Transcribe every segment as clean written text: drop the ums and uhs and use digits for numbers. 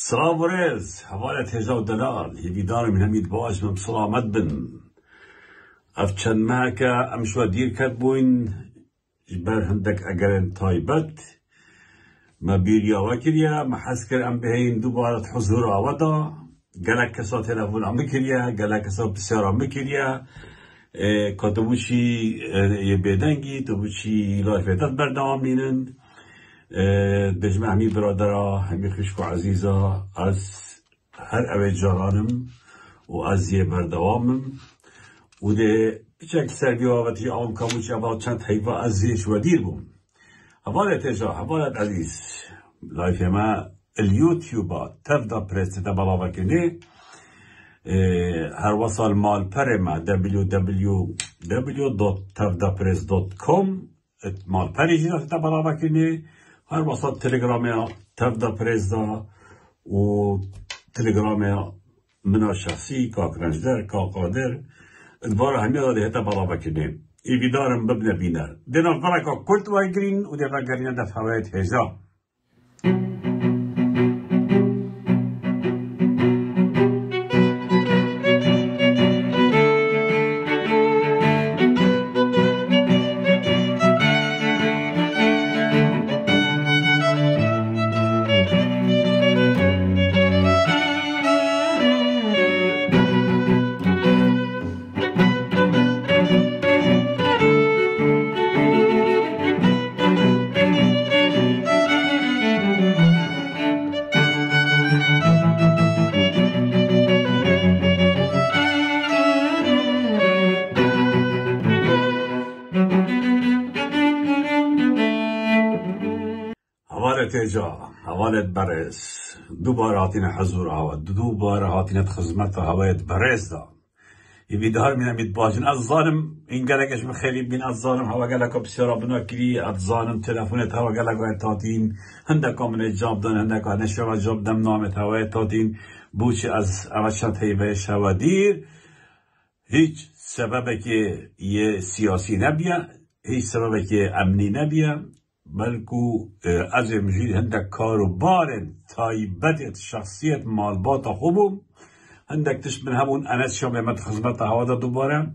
سلام ورز حوالت هجا و دلال هیوی دارم همید باش من بسلامت بن افچن ماکا امشوا دیر کد بوین جبر هندک اگرن تایبت ما بیریا وکریا ما حس کر ام بهین دوباره حضور آودا گلک کسا تلفون ام بکریا گلک کسا بسیار ام بکریا کاتبوشی یه بدنگی توبوشی لایفیتت بردام نینن دجمع همی برادرها همی خشک و عزیزا از هر اوی جارانم و از یه بردوامم و ده بچک سرگی وقتی آم کاموچی اول چند حیفا از یش و دیر بوم حوالت اجا حوالت عزیز لایف ما اليوتيوب تفضل برست تبلا وکنه هر وصل مال پرما www.tavdapress.com مال پری جینا تبلا وکنه هر وسط تلگرام تفدا پرزدا و تلگرام منا شخصی کاکرنجدر کاقادر ادوار همی داده هتا بالا بکنه ایوی دارم ببنه بینر دینا فرقا کلت وایگرین و دیفا گرین دف هوایت هجا حوالت اجا حوالت برز دوباره هاتین حضور هوا دوباره هاتین خدمت هوایت برز دا ایوی دار مینم بید باجن از ظالم این گلکش بخیلی بین از ظالم هوا گلکا بسیارا بنا کری از ظالم تلفونت هوا گلکا تاتین هندکا من جاب دن هندکا نشوا جاب دم نامت هوایت تاتین بوچی از اوشت هیوهش هوا دیر هیچ سببه که یه سیاسی نبیه هیچ سببه که امنی نبیه بلکو از امجید هندک کاروبار تایبت شخصیت مالبات خوبم هندک تش من همون انس شامت خدمت هوا دوباره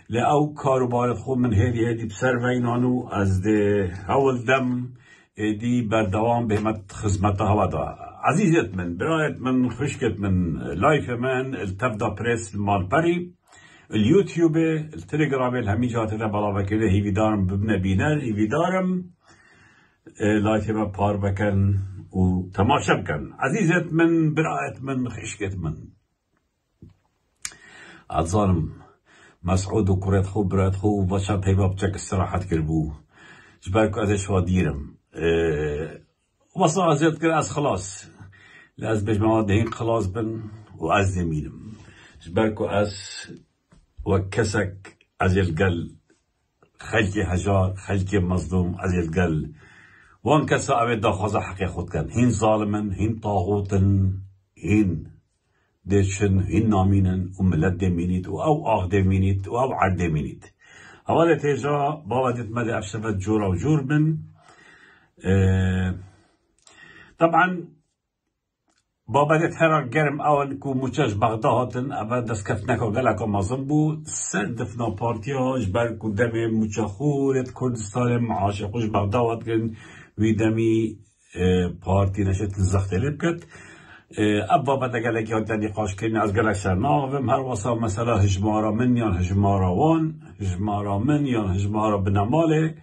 لأو کاروبار خوب من هیدی بسر وینانو از ده هول دم دی بردوام به مت خدمت هوا دا عزیزت من برایت من خشکت من لایف من التفدا پرس مال پری اليوتيوب التليجرام الهمي جات بالا وكله هيفي دارم ببنى بينر هيفي دارم لایف ما پار بکن و تماشا بکن عزیزت من برایت من خشکت من ظالم مسعود و کرت خوب برایت خوب و شب هیبا بچک استراحت کربو جبرکو ازش وادیرم وصا ازیاد کر از خلاص لاز بج مواد هین خلاص بن و از زمینم جبرکو از و کسک از القل خلق هجار خلق مظلوم از القل وان كسا أبد داخوزا حقي خود كان هين ظالمن هين طاغوتن هين ديشن هين نامينن وملت دمينيت أو آغ دمينيت أو عد دمينيت هوالا تيجا بابا ديت مدى أفشفت جورا وجور بن طبعا بابا ديت هرار جرم أول كو موچاش بغداهاتن أبد دست كفتنكو غلقا مازن بو سندفنا بارتيا جبر كو دمي موچا خورت كردستان معاشقوش بغداهات كن ویدمی پارتی نشد زختلب کرد ابا بده گلک یاد دنی قاش کنی از گلک سرناوم هر واسا مثلا هجمارا من یا هجمارا وان هجمارا من یا هجمارا بنماله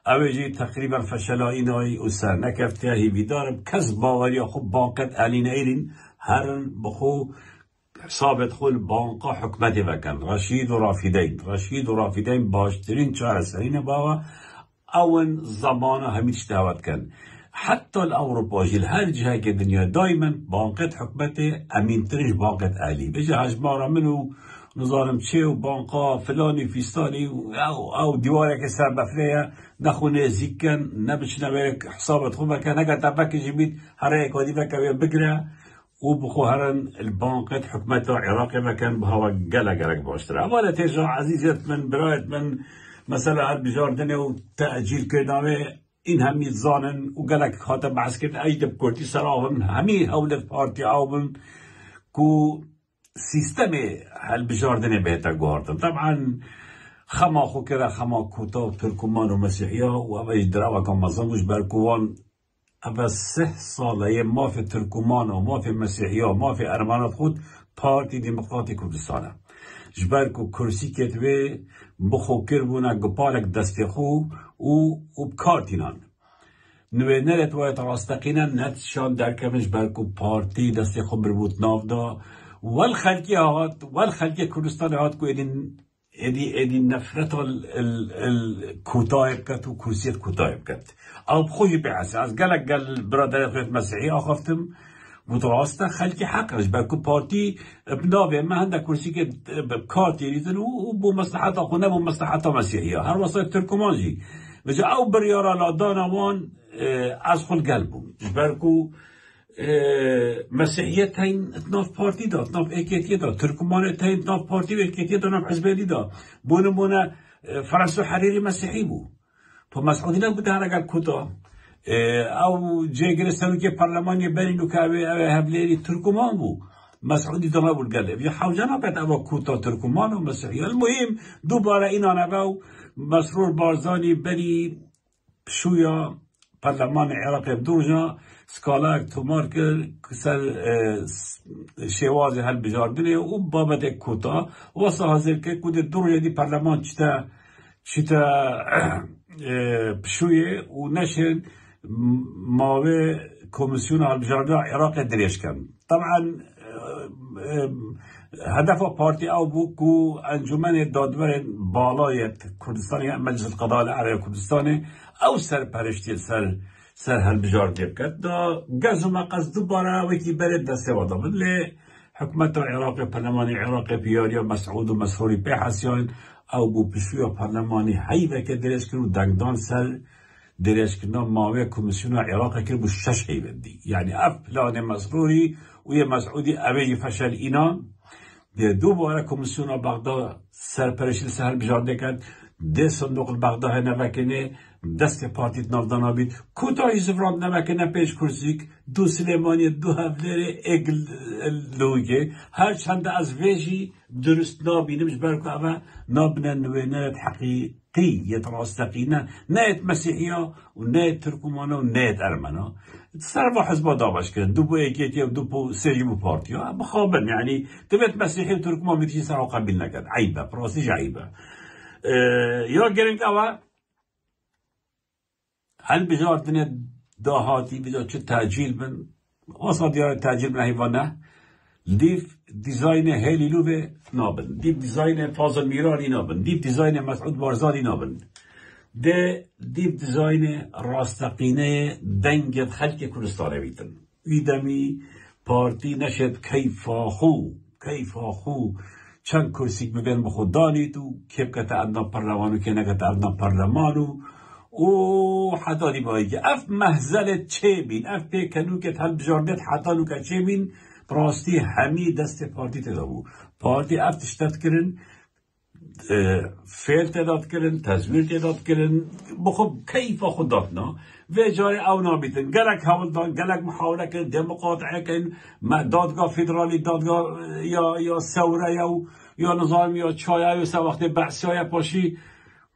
اوجی تقریبا فشلا اینای و سر نکفته هیوی دارم کس باوری خوب بانقت علین ایرین هرن بخو ثابت خول بانقا حکمتی وکن رشید و رافیدین باشترین چهار سرین باوا اون زمانه همیش دعوت کن حتی الاوروپاجی هر جهه که دنیا دائما بانقت حکمت امین ترش بانقت علی بجه هجمارا منو نظارم چه و بانقا فلانی فیستانی او دیواره که سر بفریه نخونه زیکن نبچ نبرک حسابت خوبه که نگه تبک جمید هر یک وادی بکوی بگره و بخو هرن البانقت حکمت عراقی بکن بهوا گلک باشتره اولا ترجع عزیزت من برایت من مثلا هر بجاردنه و تأجیل کردنه این همی زانن و گلک خاطر بحث کرد ایدب کردی سراهم همی هولت پارتی آون کو سیستم هل بجاردن بهتر گواردن. طبعا خما خو کرا خما کوتا و ترکمان و مسیحیا و اوه اجدراوه که مزموش برکوان اوه 3 ساله ما في ترکمان و ما في مسیحیا و ما في ارمانات خود پارتی دموکراتی کردستانه جبر کو کرسی کتوه بخو کربونه گپالک دست خو و بکارتینان نوی نرت وایت راستقینا نتشان درکمش برکو پارتی دست خو بربوت ناف دا والخلقی کردستان هات کو ادی نفرت الكوتاي بكت وكرسيت كوتاي بكت او بخوي بعس از قال برادر خيط مسيحي اخفتم متوسطه خلقي حقش باكو بارتي بنابه ما عندك كرسي بكارتي ريتن وبو مصلحه خونه بو مصلحه مسيحيه هر وصف تركمانجي بجا او بريارا لا دانوان از خل قلبو جبركو مسیحیت تاین اتناف پارتی دا اتناف ایکیتی دا ترکمان تاین اتناف پارتی و ایکیتی دا ناف حزبیلی دا بونه فرانسو حریری مسیحی بو پا مسعودی نبوده هر اگر کتا او جیگرستانو که پارلمانی برینو که اوه هفلیری ترکمان بو مسعودی دا نبود گله یا حوجانا بید اوه کتا ترکمان و مسیحی المهم دوباره اینا نبو مسرور بارزانی بری شویا پارلمان عراق بدوجا سکالاک تومار کرد سر شواز هل بجاردنه و بابت کوتا واسه حاضر که کود دور یدی پارلمان چیتا پشویه و نشن ماوه کمیسیون هل بجاردنه عراق دریش کن. طبعا هدف پارتی او بو کو انجمن دادور بالای کردستان مجلس القضاء العربی کردستان او سر پرشتی سر هل بجارده بکد دا گز و مقصد دوباره وکی برد دسته وادا بود لی حکمت عراق پرلمانی عراق پیاری و مسعود و مسحوری پی حسیان او بو پشوی پرلمانی حیوه که درش کرد و دنگدان سر درش کرد ماوی کمیسیون عراق کرد بو 6 حیوه دی یعنی اف پلان مسحوری و یه مسعودی اوی فشل اینا دوباره کمیسیون بغداد سرپرشتی سر بجارده کرد ده صندوق بغداد نوکنه دست پارتیت نافدانا بید کوتاهی زفران نوکنه پیش کرسیک دو سلیمانی دو هفلر اگل لوگه هر چند از ویجی درست نابینمش برکو اوه نابنه نوینرت حقیقی یتراستقینه نه مسیحیا و نه ترکمانا و نه ارمنا سر با حزبا دابش کرن دو بو ایکیتی و دو بو سری بو پارتیا بخابن یعنی دویت مسیحی و ترکمان میتیشی سر قبیل نکرد عیبه پراستیش عیبه یا گرنگ اوه هل بجاردن داهاتی بجا چه تأجیل بن واسا دیار تأجیل بن حیوانه دیف دیزاین هلیلو به نابن دیف دیزاین فاضل میرانی نابن دیف دیزاین مسعود بارزانی نابن دیف دیزاین راستقینه دنگ خلق کردستانه بیتن ایدمی پارتی نشد کیفاخو چند کرسیک ببین بخود دانید و کیف کتا ادنا پرلمانو که نکتا ادنا پرلمانو و حتی دی باید که اف محزل چه بین اف پیکنو که هل بجاردت حتی نو که چه بین براستی همی دست پارتی تدابو پارتی اف تشتت کرن فعل تعداد کرن تزویر تعداد کرن بخوب کیفا خود دادنا و جای او نابیتن گلک حول دان گلک محاوله کن دموقاطعه کن دادگاه فدرالی دادگاه یا سوره یا نظام یا چایه یا سه وقت بحثی های پاشی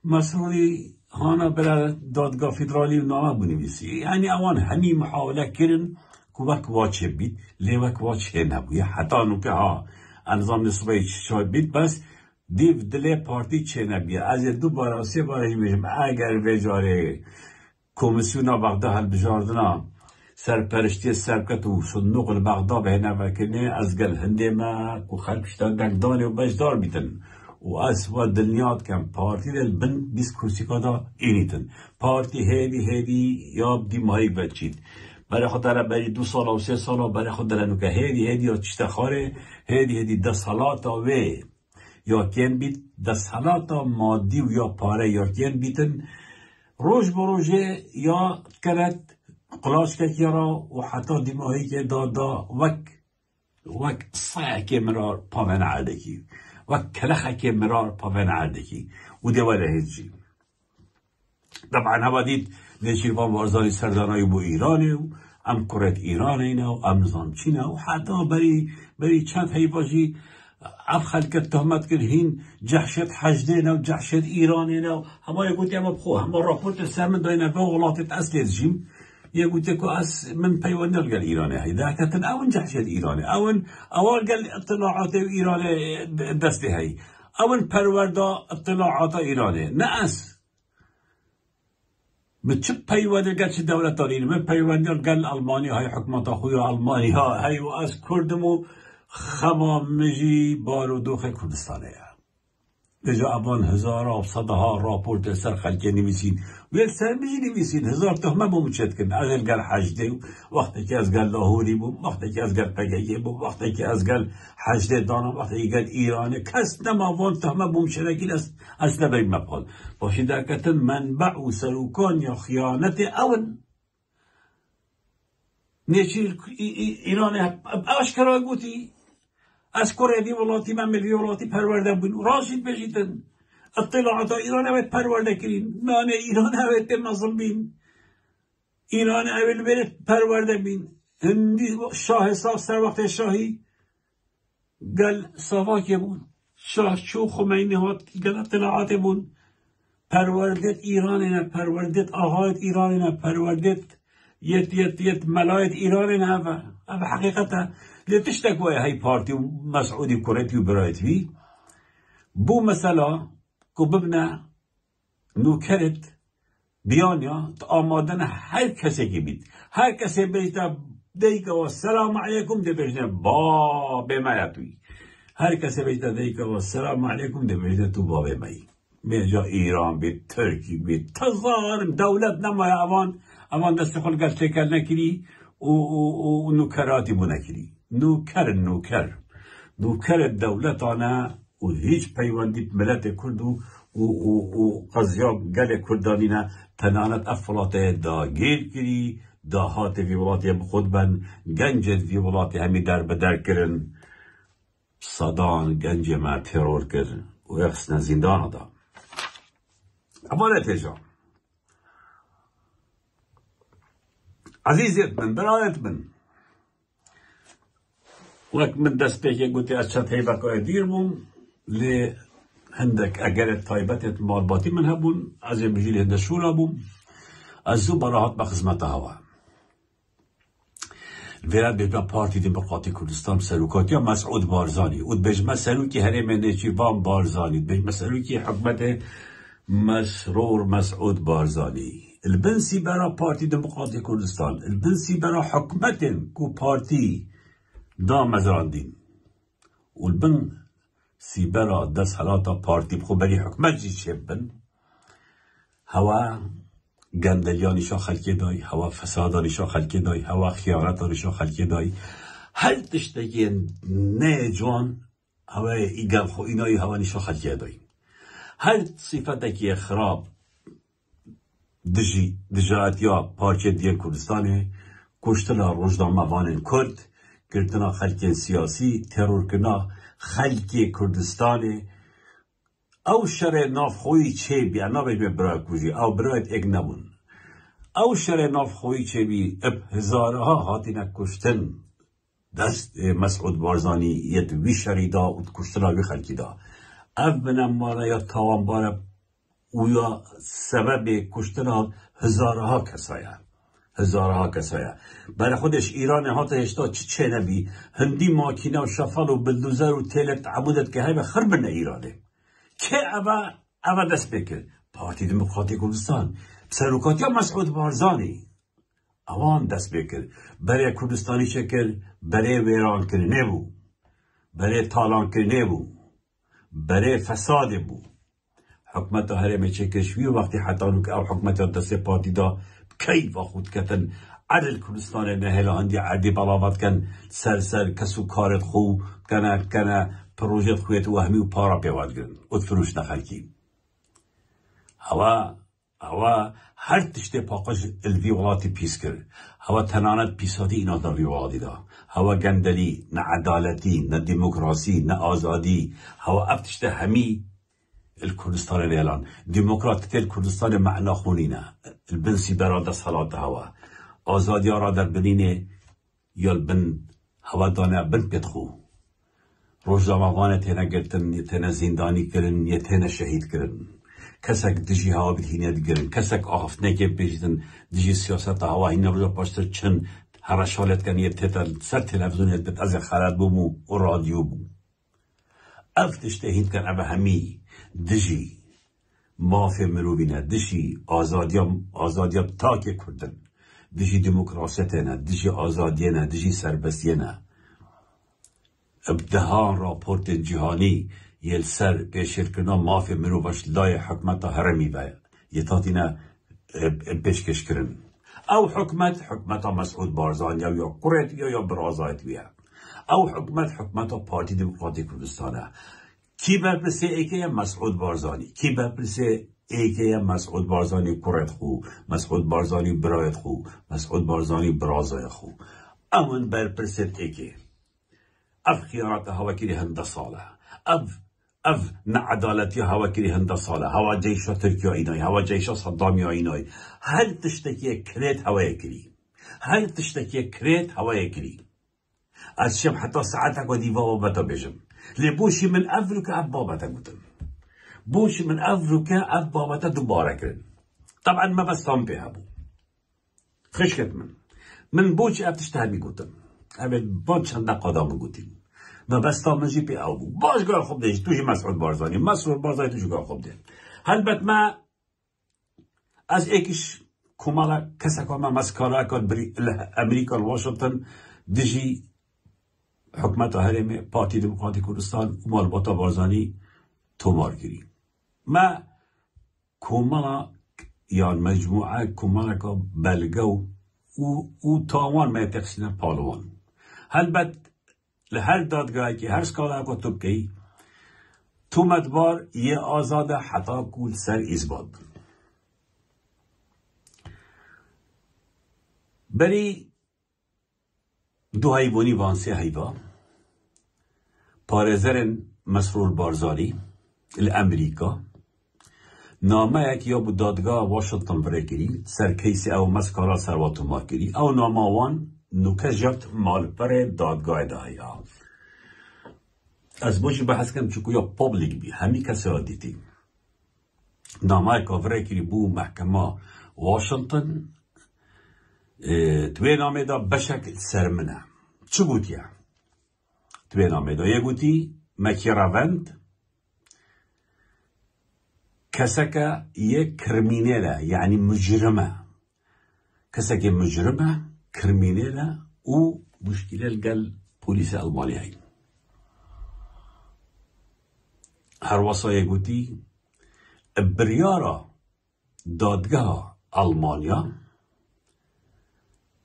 مسئولی هانا برای دادگاه فدرالی نامه بنویسی یعنی اوان همی محاوله کرن که وک واچه بید لی وک واچه نبویه حتی نوکه ها انظام نصبه چای بید بس دیو دل پارتی چه نبیه از دو بار و سه بارش میشم اگر وجاره کمیسیون بغداد هل بجاردنا سرپرشتی سرکت و صندوق بغداد به نوکنه از گل هنده ما که خلقشتان دنگدانی و بجدار بیتن و از و دلنیاد کم پارتی دل بند بیس کرسی کادا اینیتن پارتی هیدی یا بدی مایی بچید برای خود داره برای 2 سال و 3 سال برای خود داره نوکه هیدی یا چشتخاره هیدی 10 سالاتا و یا کن بیت 10 سالاتا مادی و یا پاره یا کن بیتن روش بروژه یا کرد قلاش که را و حتی دیماهی که دادا وک صحه که مرار پاون عردکی وک کلخه که مرار پاون عردکی و دیواله هیچی طبعا هوا دید نشیروان بارزانی سردانایی بو ایرانه و ام کرد ایران اینا و ام نظام چینه و حتی بری چند هی باشی اف خلقت تهمت کرد هین جحشت حجدینه و جحشت ایرانینه و همه یکوتی اما بخو همه راپورت سرمن داینه به غلطت اصلی جیم یکوتی که از من پیوندر قال ایرانه هی ده کتن اون جحشت ایرانه اون اول قال اطلاعات ایرانه دسته هی اون پرورده اطلاعات ایرانه نه از بتش پیوندر قال چه دولت دارین من پیوندر قال المانی های حکمت خوی المانی ها هی و از کردمو خمامجی بارودوخ کردستانه بجا ابان هزارها صدها راپورت سر خلقی نویسین و یک سر بجی نویسین هزار تهمه بومچت کن اگر گل حجده وقتی که از گل لاهوری بوم وقتی که از گل پگهیه بوم وقتی که از گل حجده دانا وقتی که گل ایرانه کس نماوان تهمه بومشنکین اصلا بریم مقال باشی درکتن منبع و سروکان یا خیانت اون نیچیر ایرانه اشکرا گوتی از کره ولاتی من ملی ولاتی پرورده بودن راشید بشیدن اطلاعات ایران اوید پرورده کرین نان ایران اوید نظم بین ایران اوید برد پرورده بین هندی شاه صاف سر وقت شاهی گل صافاکی بون شاه چو خمینی هات گل اطلاعات بون پروردت ایران پروردت آهایت ایران پروردت یت ملایت ایران اوه حقیقتا لتشتك ويا هاي بارتي ومسعودي وكوريتي وبرايتي بو مثلا كوببنا نوكرت بيانيا آمادن هر کسی که بید هر کسی بیتا دیگه و السلام علیکم دی بجنه با بمایتوی هر کسی بیتا دیگه و السلام علیکم دی بجنه تو با بمایی میجا ایران بید ترکی بید تظاهرم دولت نمای اوان دست خلقت شکل نکری و نوکراتی بو نکری نوکر دولتانه و هیچ پیوندی ملت کرد و قضیه گل کردانینه تنانت افلاته دا گیر کری داهات وی ولاتی بخود بن گنجت وی ولاتی همی در بدر کرن صدان گنج ما ترور کرن و اخسن زندان دا اما نتیجه عزیزیت من برایت من وقت من دست پیکی گوتی از چند هیبه که دیر بوم لی هندک اگر طایبت مالباتی من هبون از این بجیل هنده شورا بوم از زو براحت به خدمت هوا ویرد بجمع پارتی دموکراتی کردستان سروکاتی یا مسعود بارزانی اود بجمع سروکی هرم نیچیروان بارزانی بجمع سروکی حکمت مسرور مسعود بارزانی البنسی برا پارتی دموکراتی کردستان البنسی برا حکمت کو پارتی دا مزراندین والبن سیبرا دست حالاتا پارتی بخو بری حکمت جی شبن هوا گندلیانیشا خلکی دای هوا فسادانیشا خلکی دای هوا خیانتانیشا خلکی دای هر تشتگی نه جوان هوا ایگل خو اینای هوا نیشا خلکی دای هر صفتکی خراب دجاتیا پارچه دیگه کردستانه کشتلا رجدان موانن کرد کردنا خلق سیاسی ترور کنا خلق کردستان او شر ناف خوی چه بی انا بی برای کوجی او برایت اگ نبون او شر ناف خوی چه بی اب هزارها هاتینا کشتن دست مسعود بارزانی یت وی شریدا و کشتنا وی خلقی دا اف بنام مارا یا تاوان بارا و یا سبب کشتنا هزارها کسایا برای خودش ایران هاتا هشتا چه نبی هندی ماکینه و شفال و بلدوزر و تیلت عبودت که های بخربن ایرانه که اوه دست بکر پارتی دموکراتی کردستان سروکاتی ها مسعود بارزانی اوان دست بکر برای کردستانی شکل برای ویران کرنه بو برای تالان کرنه بو برای فساد بو حکمت هرم چکشوی وقتی حتی او حکمت دست پارتی دا كيف أخذ كتن عدل كردستان نهلا عندي عدي بلاوات كان سر كسو كارت خو كان بروجيت خويت وهمي وبارا بيواد كن وتفروش نخلكي هوا هر تشتي باقش الفيولاتي بيسكر هوا تنانت بيساتي إنا دا فيولاتي دا هوا جندلي نا عدالتي نا ديمقراسي نا آزادي هوا أبتشتي همي الكردستان الان دموکراتیک الكردستان معنا خونینه البنسی براده صلاة هوا آزادی را در بنینه یا البن هوا دانه بن کتخو روزنامه‌وان تنه گرتن تنه زندانی کرن یا تنه شهید کرن کسک دجی هوا بتینه دیگرن کسک آفتنه که بیشتن دجی سیاست هوا این روزا پاشتر چند هر شالت کنی تتر سر تلفزیون بت از خرد بومو و رادیو بوم افتشته هند کن ابا همی دجی مافی مروبینه دجی آزادیا تاک کردن دجی دموکراسی نه دجی آزادی نه دجی سربستی نه ابدهان راپورت جهانی یل سر پیشیر کنا مافی مروبش لای حکمت هرمی باید یه تاتینا پیشکش کرن او حکمت مسعود بارزانی یا کرد یا برازایت بیا او حکمت پارتی دموکراتی کردستانه کی بپرسه ایکه مسعود بارزانی کی بپرسه ایکه مسعود بارزانی کرد خو مسعود بارزانی برایت خو مسعود بارزانی برازای خو امن بپرسه ایکه اف خیانات هوا کری هنده ساله اف نعدالتی هوا کری هنده ساله هوا جیشا ترکیه اینای هوا جیشا صدامی اینای هل تشتکی کرید هوا کری هل تشتکی کرید هوا کری از شب حتی ساعتك و دیوا بابتا بجم لبوشي من أفرك أب بابتا قتن بوشي من أفرك أب بابتا دوباره کرن طبعا ما بس تنبه هبو خشكت من بوشي أب تشتهمي قتن أبل بانش هنده قدام قتن ما بس تنجي بي أو باش قال خوب ديش توجي مسعود بارزاني توجي قال خوب دين هل بات ما از ایکش کمالا کسا کما مسکارا کن بری امریکا واشنطن دیجی حکمت هرم پارتی دموکراتی کردستان و مالباتا بارزانی تومار گیری ما کمالا یا مجموعه کمالا که بلگو و تاوان ما تقسیم پالوان هل بد لهر دادگاهی که هر سکالا که تو بکی تو مدبار یه آزاد حتا کول سر ایزباد بری دو حیوانی وانسه حیوا پارزرن مسرور بارزانی الامریکا نامه یک یا بود دادگاه واشنطن برای کری سر کیسی او مسکارا سرواتو ما کری او نامه وان نوکه جبت مال پر دادگاه دهی از باشی بحث کنم چکو یا پابلیک بی همی کسی را دیدیم نامه که برای کری بو محکمه واشنطن توی نامه دا بشک سرمنه چه گوتیه؟ توی نامه دا یه گوتی مکیراوند کسکه یه کرمینیله یعنی مجرمه کسکه مجرمه کرمینیله و مشکله لگل پولیس المانی هایی هر واسه یه گوتی بریارا دادگاه المانیا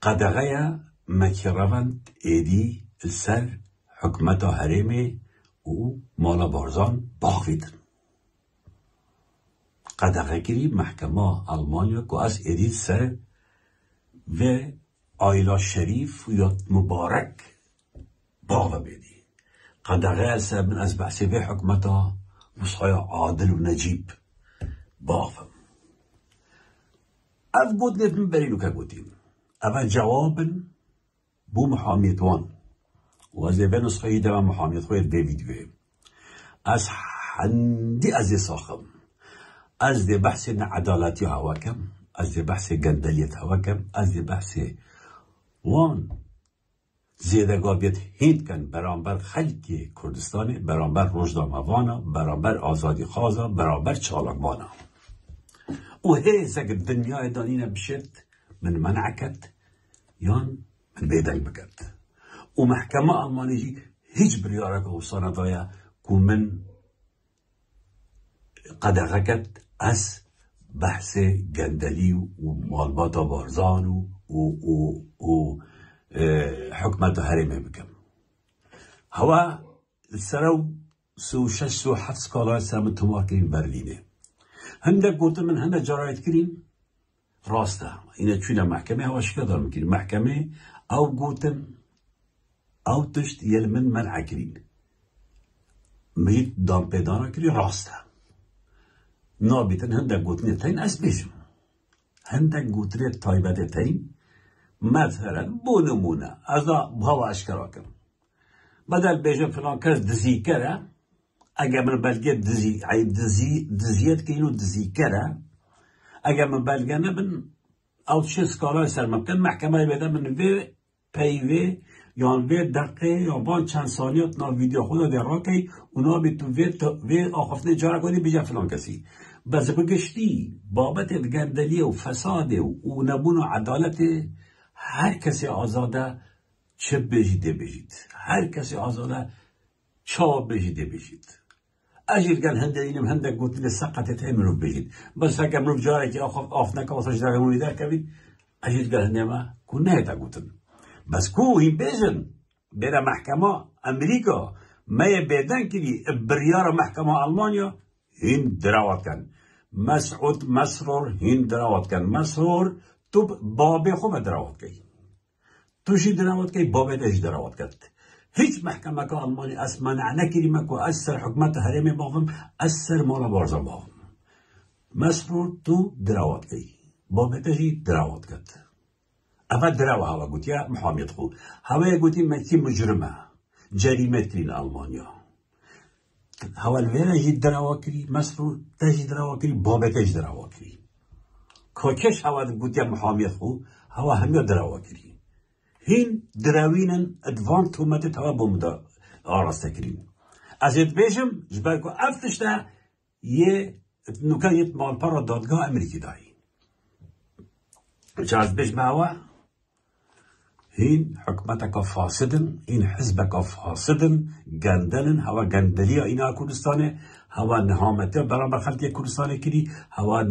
قدغه مکیراوند ایدی السر حکمتا هرمه و مالا بارزان باخویدن قدغه گیری محکمه المانیا که از ایدی سر و آیلا شریف و یا مبارک باغ بیدی قدغه السر من از بحثی به حکمتا وصحای عادل و نجیب باخم اف بود نفن برینو که گوتیم اول جوابن بو محامیت وان و از به نسخه دم محامیت خوید به ویدیو از حندی از ساخم از ده بحث عدالتی هوا کم از ده بحث گندلیت هوا کم از ده بحث وان زیدگابیت هند کن برانبر خلقی کردستان برانبر روزنامه‌وانا برانبر آزادی خوازا برانبر چالاکوانا و هیز اگر دنیای دانینه بشد من منعکت یان من بیدل بکرد و محکمه آلمانی هیچ بریاره که وصانه دایا که من قدغه کد از بحث گندلی و مالباتا بارزان و حکمت هرمه بکم هوا سرو سو شش سو حفظ سکالای سامن تمار کرین برلینه هنده گوته من هنده جرایت کرین راسته اینه چونه محکمه هوا شکل دار میکنی محکمه او گوتن او تشت یل من منع کرین مید دام پیدانا کری راسته نابتن هندك قوتني تين أسبيشم هندك قوتني طيبة تين مثلا بونمونة أذا بهوا أشكراكم بدل بيجم فلان كاس دزي كرا أجا من بلقيت دزي عي دزيت كينو دزي كرا أجا من بلقيت نبن أو شيء سكالا سر ممكن محكمة بده من في پیوی یا في دقیقه یا با چند ثانیات نا ویدیو خدا در راکی اونا بیتو وی آخفته جارا کنی بیجا فلان کسی بس بگشتی بابت گندلی و فساد و نبون و عدالت هر کسی آزاده چه بجیده بجید هر کسی آزاده چا بجیده بجید اجیر گل هنده اینم هنده گوتن سقطت امرو بجید بس اگه امرو جاره که آفنک آساش در همونی در کبید اجیر گل هنده ما کن نه تا گوتن بس کو این بیزن بره محکمه امریکا ما بیدن کلی بریار محکمه آلمانیا هین دراوت کن مسعود مسرور هین دراوت کن مسرور تو بابی خوب دراوت کی توشی دراوت کی بابی دش دراوت کرد هیچ محکمه که آلمانی از منع نکری مکو اثر حکمت حرمی باهم اثر مالا بارزا باهم مسرور تو دراوت کی بابی دشی دراوت کرد اول دراوه هوا قلت يا محاميت خو هوا قلت مكي مجرمه جريمه كرين المانيا هوا الويرا جي دراوه كري مسرور تجي دراوه كري بابا تجي دراوه كري كوكش هوا قلت يا محاميت خو هوا هم دراوه كري هين دراوينن ادفانت همت هوا بومدا آراسته كرين ازيد بيجم جبالكو افتشتا يه نكايت مال برا دادگاه امريكي داي جاز بيجم هوا هين حكمتك فاسدن هين حزبك فاسدن جندلن هوا جندليا إنا كردستانه هوا نهامته برابر خلقی کردستانه کری هوا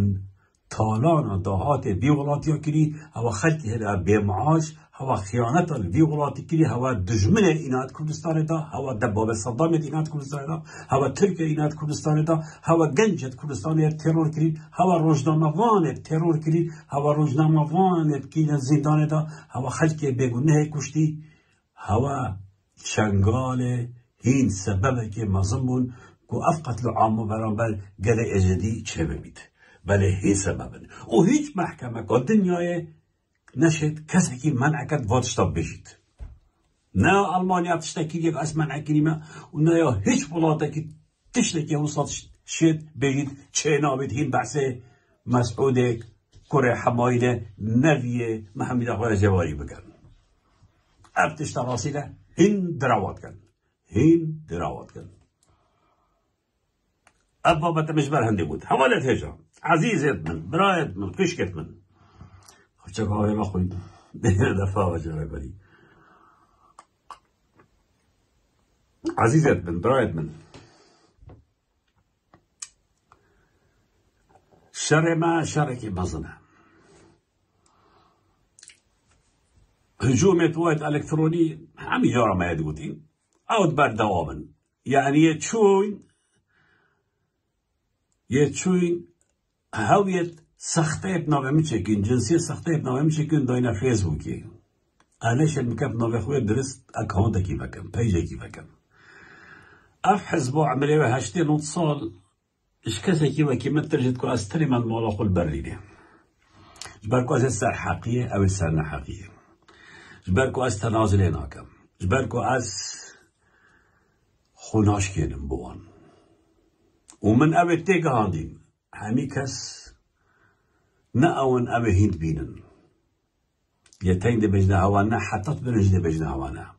تالان دهات بی ولاتیا کری هوا خلقی هلا بیمعاش هوا خیانت بی ولاتی کری هوا دجمن اینات کردستانه دا هوا دباب صدام اینات کردستانه دا هوا ترک اینات کردستانه دا هوا گنجت کردستانه ترور کری هوا روزنامه‌وان ترور کری هوا روزنامه‌وان کین زندان دا هوا خلقی بیگناه کشتی هوا چنگال این سببه که مظلمون کو افقط لعامو برانبر گله اجدی چه ببید بله هی سببن و هیچ محکمه که دنیای نشد کسی که منع کرد وادشتاب بشید نه آلمانیا تشتکی یک از منع کریمه و نه یا هیچ ولاده که تشتکی وسط شد بشید چه نابید هین بحث مسعود کره حمایل نوی محمد اخوار جواری بگن ابتشت راسیله هین دراوات کن هین دراوات کن ابا بتمشبر هندي بود حوالت هجا عزيزت من برايت من كشكت من خشك هاي ما خوي دفا وجهه بلي عزيزت من برايت من شر ما شركي مظنه هجومة وقت الكتروني عم يجرى ما يدقوتين او تبر دواما يعني يتشوين هاوية سختة بنوع مشكين جنسية سختة بنوع مشكين داينا فيسبوكي علاش المكاب نوع خويا درست اكونت كيف كان بيج كيف كان اف حزبو عمليه هاشتي نوصل اش كذا كيف ترجد كو استري من ملاق البرليني جبالكو از السر حقيقية او السر حقيقية جبالكو از تنازلين هاكم جبالكو از خوناش كينم بوان ومن أبي تيجا هاندين همي كس نأون أبي هند بينن يتين دي بجنا هوانا حتى تبرج دي بجنا هوانا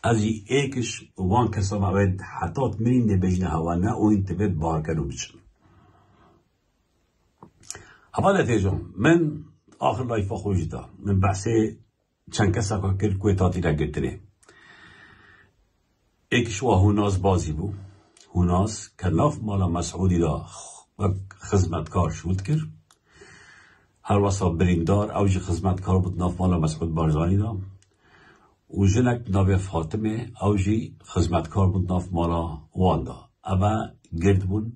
أزي إيكش وان كسا ما بيد حتى تمرين دي بجنا هوانا وانت بيد باركنو بجن هبالا تيجون من آخر لايفا خوش دا من بحثي چند كسا که كل كويتاتي را گرتنه إيكش وهوناز بازي بو هوناس کلاف مالا مسعودی دا خدمتکار شد کرد هر واسه بریندار اوج خدمتکار بود ناف مالا مسعود بارزانی دا و جنک ناو فاطمه اوجی خدمتکار بود ناف مالا واندا اما گرد بون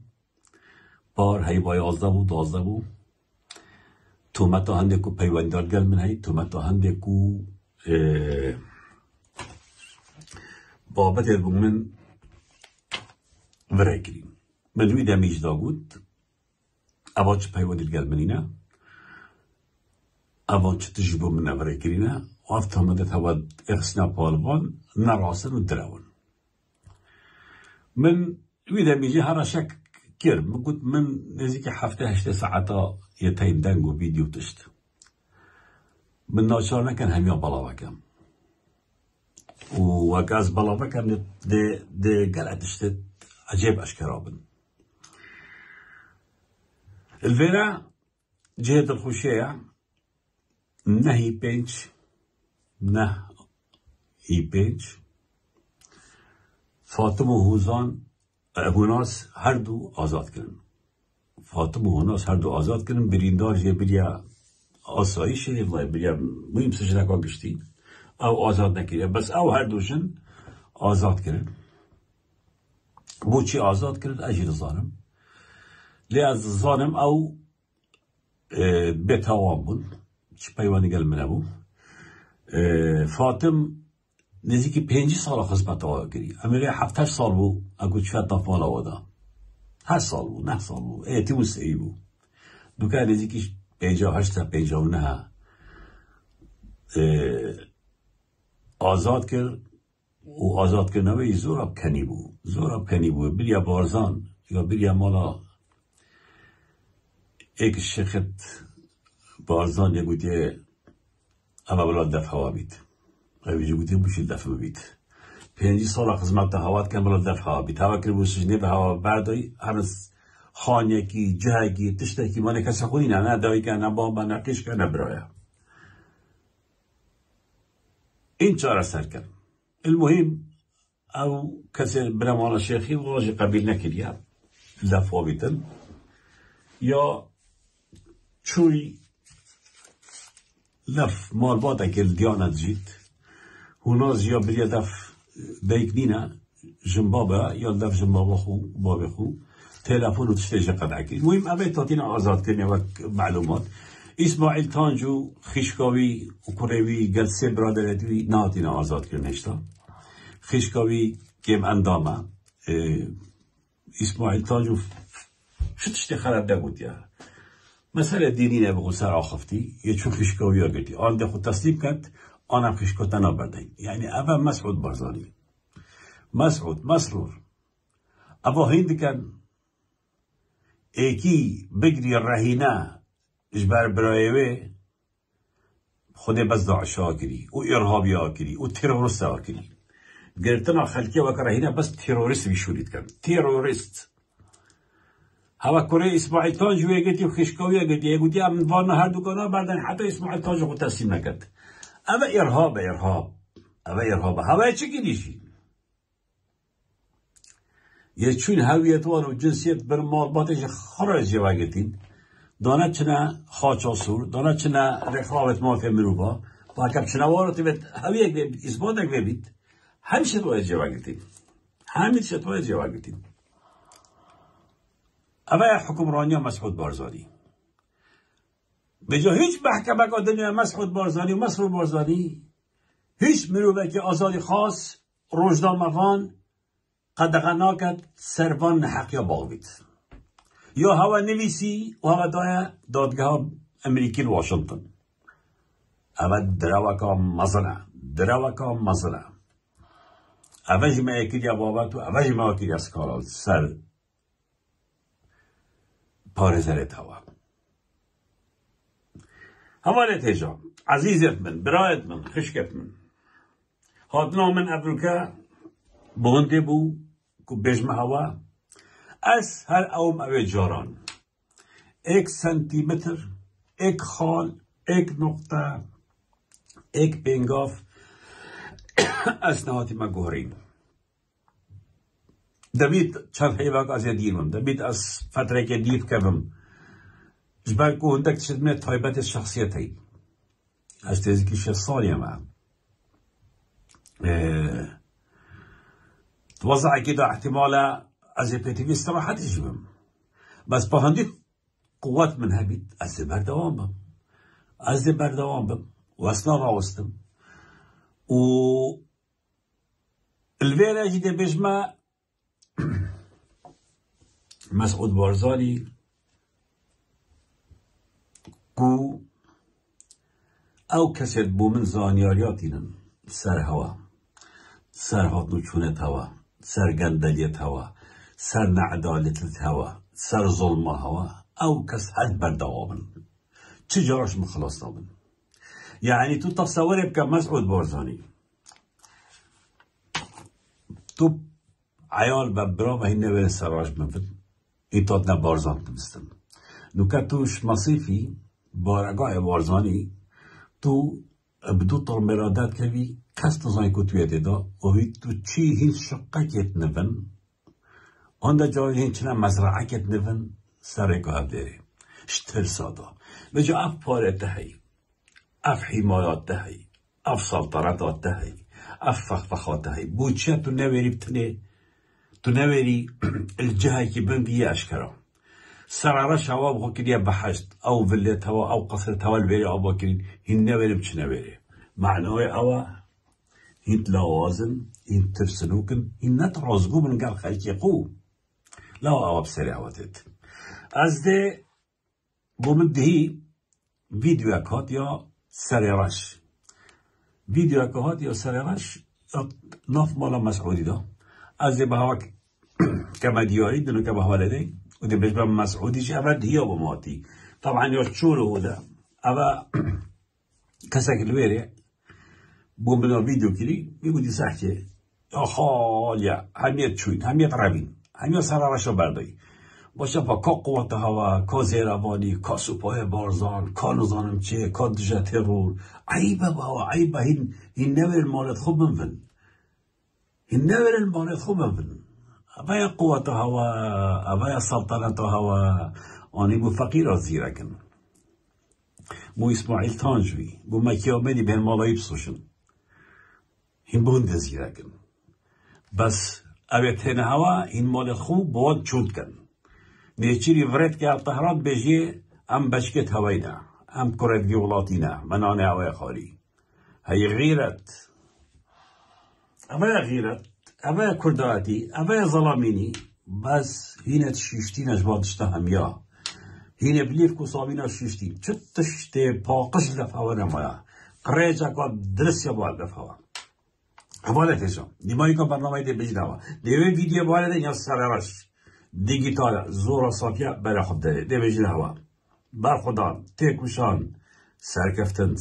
بار هی با 11 بود 12 بود تومتا هنده کو پیوندار گل من هی تومتا هنده کو بابت من ورای کریم من وی دمیج دا گود اوا چه پیوانی دگل منینه اوا چه تجربه من نوره کرینه و افت همده تاود اغسنا پالوان نراسن و دراون من وی دمیجی هر شک کرد من گود من نزدیک هفته 8 ساعتا یه تایم دنگ و ویدیو تشت من ناچار نکن همیا بالا وکم و وكاز بالا وكم دي قلعة تشتت عجيب أشكرابن الفيرا جهة الخشيع نهي بينش نه هي بينش فاطمه هوزان هوناس هر دو آزاد کرن فاطمه هوناس هر دو آزاد کرن بریندار جه بریا آسایشه الله بریا مهم سجنکا گشتی او آزاد نکرده بس او هر دوشن آزاد کرن بو چی آزاد کرد اجیر ظالم لیاز ظالم او بتوام بون چی پیوانی گل منه بو فاطم نزدیکی 5 سال خدمت آقا کردی امیره 7 سال بو اگه چفت نفال آوادا 8 سال بو 9 سال بو ایتی مستعی بو دوکه نزدیکی 58 تا 59 آزاد کرد و آزاد کردنوی زوراب کنی بو بلیا بارزان یا بلیا مالا ایک شخت بارزان یه گویه اما بلا دفع هوا بید قویجی گویه بوشید دفع بید 5 سال خدمت هوات کن بلا دفع هوا بید هوا کرد بوشید به هوا بردایی هرز خانه کی جه کی تشته کی مانه کسی خودی نه دایی که نه بابا نه قش که نه برایه این چاره سر کرد المهم او کسی برمان شیخی واجه قبیل نکریا دفع بیتن یا چوی لف مال بادا که دیانت جید هوناز یا بریا دف بیک نینه جنبابه یا دف جنبابه خو بابه خو تلفن و تشتیج قدع کرد مهم اوه تاتین آزاد کرنه و معلومات اسماعیل تانجو خیشکاوی و کوروی گل سه برادرتوی ناتین آزاد کرنشتا خیشکاوی کم اندامه اسماعیل تانجو شتشتی خراب نبود یا مسئله دینی نبگو سر آخفتی یه چون خیشکاوی ها گردی آن ده خود تسلیم کرد آنم خیشکاتا نبردن یعنی اول مسعود بارزانی مسعود مسرور اوا هند کن ایکی بگری رهینه اجبار برایوه خود بس داعش ها کری و ارهابی ها کری و تروریست ها کری گرتنا خلقی و رهینه بس تروریست بیشورید کن تروریست هوا کره اسماعیل تاج وی گتی و خشکاوی گتی گویی ام وان هر دو کنا بردن حتی اسماعیل تاج خود تسلیم نکرد اما ارهاب هوا چی کیدیشی یه چون هویت و جنسیت بر مالباتش خارجی واگتین دانه چنه خاچاسور دانه چنه رقابت مافیا مروبا با کم چنه وارتی بید هویت بید اثباتک بید همیشه باید جواگتین اما حکمرانی مسعود بارزانی به جا هیچ محکمه که دنیا مسعود بارزانی و مسرور بارزانی هیچ مروبه که آزادی خاص روزنامه‌وان قدغناکت سروان حق یا باقید یا هوا نویسی و هوا دادگاه امریکی واشنطن اما دراوکا مزنه اما جمعه کریا بابت و اما جمعه کریا سکارال سر پارزرت هوا نتیجه عزیزت من برایت من خشکت من هاتنا من ابروکا بونده بو که بجمع هوا از هر اوم اوی جاران 1 سانتیمتر 1 خال 1 نقطه 1 پنگاف از نهاتی ما گوهرین دبید چند حیوک از یدیرم دبید از فتره که دیر کبم جبر که هندک تشد من طایبت شخصیتی از تیزی که 6 سالی من توضع كده احتمال از پیتوی استراحت جبم بس با هندی قوت من هبید از بردوام بم و اصلا راوستم و الویره جده بجمع مسعود بارزانی کو او کسید بو من زانیاریاتینن سر هوا سر هاتنو چونت هوا سر گندلیت هوا سر نعدالتت هوا سر ظلم هوا او کس حد بردوامن چه جاراش مخلص نابن يعني تو تصوري بك مسعود بارزاني تو عيال ببرا هي نويل السراج منفن ايطادنا بارزان تمستن نو كتوش مصيفي بارقاء بارزاني تو بدو طرمرادات كبي كست زاي كتوية دا وهي تو چي هين شقا كيت نفن هنده جاي هين چنا مزرعه كيت نفن سرقا هبداري شتر سادا بجا اف پاره تهي اف حمايات تهي اف سلطنات تهي اف فخفخات تهي بوچه تو نويري بتنه تو نويري الجهة كي بن بيه اشكرا سرارش هوا بخو كريا بحشت او فلت هوا او قصرت هوا البيري او باكرين هين نويري بچ نويري معنوي اوا هين تلاوازن هين ترسنوكن هين نترازقو من قال خلقي قو لا اوا بسري عواتت از ده بومدهي فيديو اكات يا سريرش فيديو اكات يا سريرش ناف مالا مسعودي دا از ده بهاك كما دياري دنو كما والدي ودي بجبه مسعودي شي ابد هي وماتي طبعا يشورو هذا ابا كسك الويري بومبنا فيديو كلي يقول يسحكي يا خاليا هميت شوين هميت رابين هميت سرارشو بردي باشه با کا قوت هوا کا زیروانی کا سپاه بارزان کا نزانم چه کا دجا ترور عیبه با عیبه هین نور مالت خوب منفن هین نور المالت خوب منفن ابای قوت هوا ابای سلطنت هوا آنی بو فقیر زیرکن مو اسماعیل تانجوی بو مکیامدی بین مالایی بسوشن هین بوند زیرکن بس اویتین هوا هین مالت خوب بود چود کن نيچيري فريد كي الطهران بيجي ام بشكت هوينا ام كرد جولاتينا منانا هواي خالي هي غيرت أبا كرداتي أبا ظلاميني بس هنا تشيشتين أجباد اشتهم يا هنا بليف كوصابينا شيشتين شتشتي باقش لفهوانا مايا قريجا قد درس يبال لفهوا هوالا تجا ديماي كان برنامج دي بجنوا ديوه فيديو بالا دي يسر رش دیجیتال زور صافیه برای خود داره دیویجی هوا بر خودان تکوشان سرکفتن